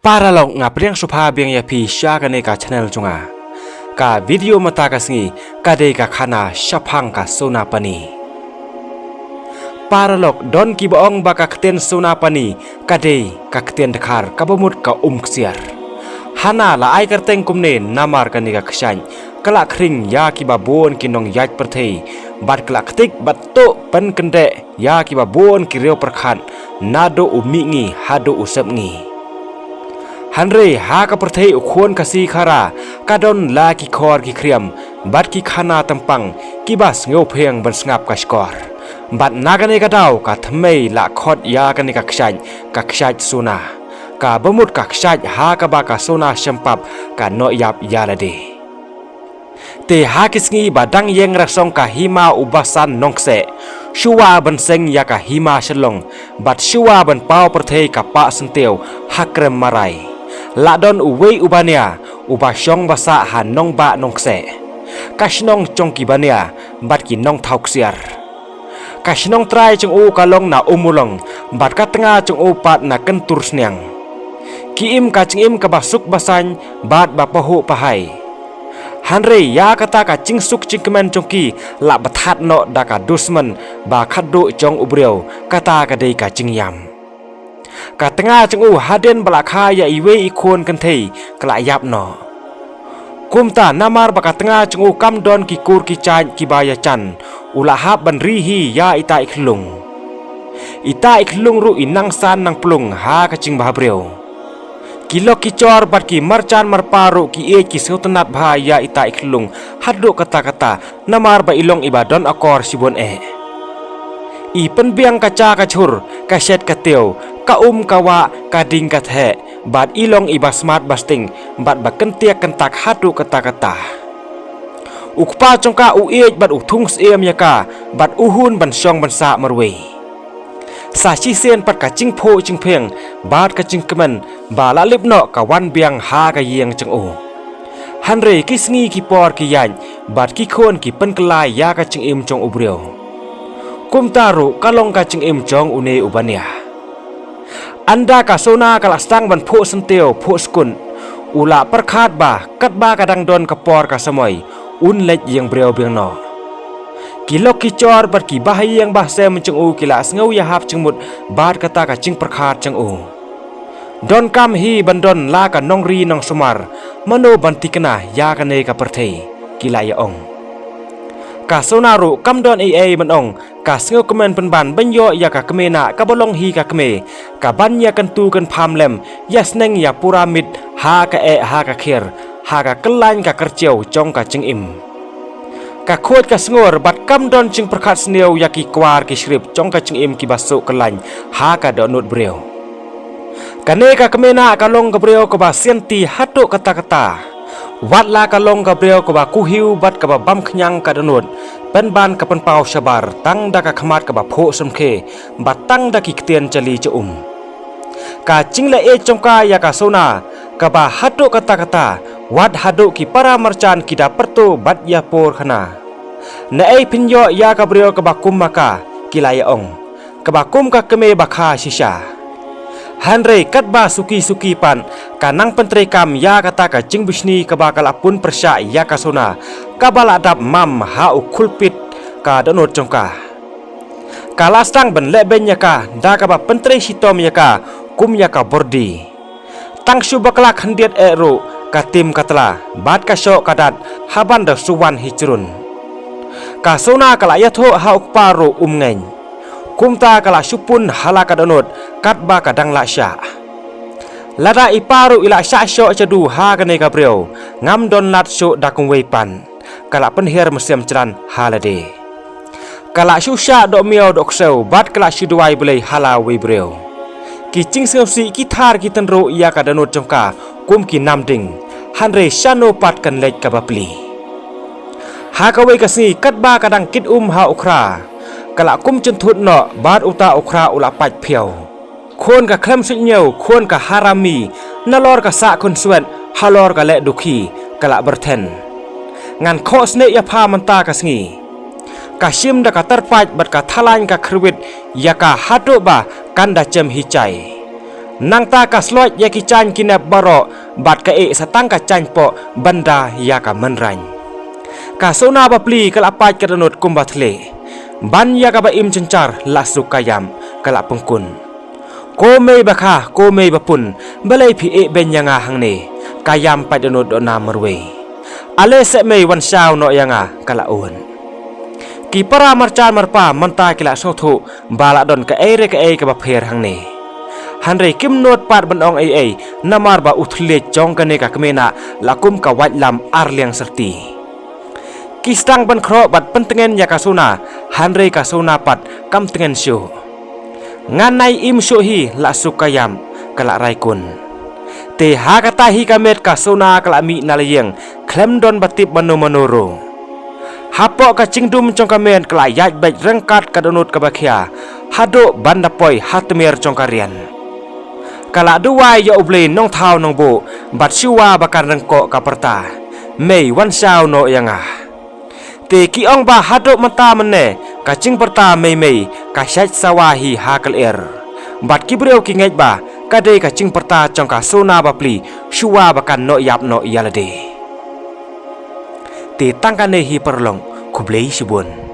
Para long ngapriang supha biang ya pi sya kane ka channel chunga ka video mata ka singi ka de ka khana shaphang ka sona pani para lok don ki baong ba ka kten sona pani ka de ka kten dakhar ka bamut ka ksiar hana la ai karteng kumne namar ka ni ka khshan kala khring ya ki ba bon ki nong yaj perthei bat kala ktik bat to pan kende ya ki ba bon ki reo perkhan nado umingi hado usapngi Hanre ha ka perthei ukhon kasi khara kadon la ki khor ki khriam bat ki khana tampang ki bas ngeu pheng ban snap ka skor bat nagane ka daw ka thmei la khot ya ka ni ka khsaj suna ka bamut ka khsaj ha ka ba ka sona shampap ka no yap yalade te ha kisngi badang yeng rasong ka hima ubasan nongse shuwa ban seng ya ka hima shalong bat shuwa ban pau perthei ka pa senteu hakrem marai Ladon uwei ubania ubasyong basa hanong ba nongse kasnong chongki bania bat ki nong thauksiar kasnong trai chung u kalong na umulong bat ka tengah chung u pat na kentur snyang ki im ka ching im ka basuk basan bat ba pahu pahai hanre ya kata ka chingsuk chingkemen chongki la bathat no da ka dusman ba khaddo chong ubreu kata ka dei ka chingyam ka tengah chung u haden balakha ya iwe ikhon kan thei kala yap no kumta namar ba ka tengah chung u kam don ki kur ki chan ki ba ya chan ula hab ban ri hi ya ita ikhlung ru inang san nang plung ha ka ching ba breu kilok ki chor bat ki marchan marparu ki e ki sautanat bha ya ita ikhlung haddo kata namar ba ilong ibadon akor sibon I penbiang kaca kacur kaset kateu ka kawa kading kathe bat ilong iba smart basting bat bakentiak kentak hatu kata ukpa chongka uej bat uthung sem yaka bat uhun ban syong ban sa marwe sa chi sen pat ka chingpho chingpheng bat ka chingkemen ba la lipno ka wan biang ha ka yeng chang o hanre kisngi ki por ki yan bat ki khon ki penklai ya ka ching im chong ubreu kumtaru kalong ka ching im chong une ubania anda ka sona kala stang ban pho senteo pho skun ula perkhat ba kat ba kadang don ka por ka samoy un lej yang breu biang no kilok ki chor bar ki bahai yang bah sem chung u kila ngau ya hap chungmut bar kata ka ching perkhat chung u don kam hi bandon la ka nong ri nong sumar mano bantikna ya ka ne ka perthei kila ya ong ka sonaru kam don ai manong ka sngo komen penban banyo ya ka kemena ka bolong hi ka keme ka banya kan tu kan phamlem yasneng ya puramid ha ka ha ka kher ha ka kelan ka kercheu chong ka ching im ka khot ka sngur bat kam don ching perkhat sneu ya ki kwar ki shrip chong ka ching im ki basu kelan ha ka donut breu kane ka kemena ka long ka breu ka ba sienti hatu kata wat la ka long ka breu ka ba kuhiu bat ka ba bam khnyang ka donut ban ka pau sabar tang da ka khmat ka ba pho samkhe ba tang da ki kten chali chu ka chingle e chongka ya ka sona ka ba hatu kata wat hadu ki para marchan ki da perto bat ya por khana na e pinyo ya ka breu ka ba kum maka kilaya ong ka ba kum ka keme ba kha shisha hanre kat ba suki pan kanang pentre kam ya kata ka jing bisni ka ba kala pun persya ya ka sona ka bala dap mam ha ukhulpit ka donot chongka kala stang ben leben ya ka da ka ba pentre sitom ya ka kum ya ka bordi tang shu bakla khandiat ero ka tim katla bat ka sho kadat haban da suwan hicrun ka sona kala ya tho ha ukparo ngeng kumta kala supun halaka donot kat ba kadang la sya lada iparu ila sya syo chadu ha kane ka breu ngam don lat syo da kung wei pan kala penher mesem chran halade kala syu sya do miao dok seu bat kala syu duai belai hala wei breu ki ching seu si ki thar ki tenro ya ka donot chongka kum ki namding hanre shano pat kan lej ka bapli ha ka wei ka si kat ba kadang kit ha ukra kala kum chen thut no bat uta ukra ula pach phiao khon ka khlem sit nyeu khon ka harami nalor ka sa khun swet halor ka le dukhi kala berthen ngan kho sne ya pha manta ka sngi ka sim da ka tarpach bat ka thalan ka khruwit ya ka hatu ba kanda chem hi chai nang ta ka sloi ya ki chan kinap baro bat ka satang ka chan po banda ya ka manrany ka sona bapli kala pat ka danot kumbatle ban ya ka ba im cencar lasuk kayam kala pengkun ko mei bakha ko mei bapun balai phi ben yanga hangne kayam pa danot do na merwe ale se mei wan sao no yanga kala un ki para marchan marpa manta kila sothu bala don ka ka ba pher hangne hanre kim not pat ban ong ai namar ba uthle chong kane ka kmena lakum ka wat lam arliang serti kistang ban khro bat pentengen ya kasuna hanre kasuna pat kam tengen syu nganai im syu hi la sukayam kala raikun te ha kata hi kamet kasuna kala mi nalayeng klem don batip manu manoro hapo ka cingdum chong kamen kala yaj baj rengkat kadonut kabakhya hado bandapoi hatmer chong karian kala duwai ya uble nong thau nong bo bat siwa bakar rengko kaperta mei wan sao no yanga te ki ong ba hado mata mene kacing perta mei ka syaj sawahi hakal bat ki breu ki ngej ba kade kacing perta chong ka sona bapli siwa bakan no yap no yalade te tangkane hi perlong kublei sibun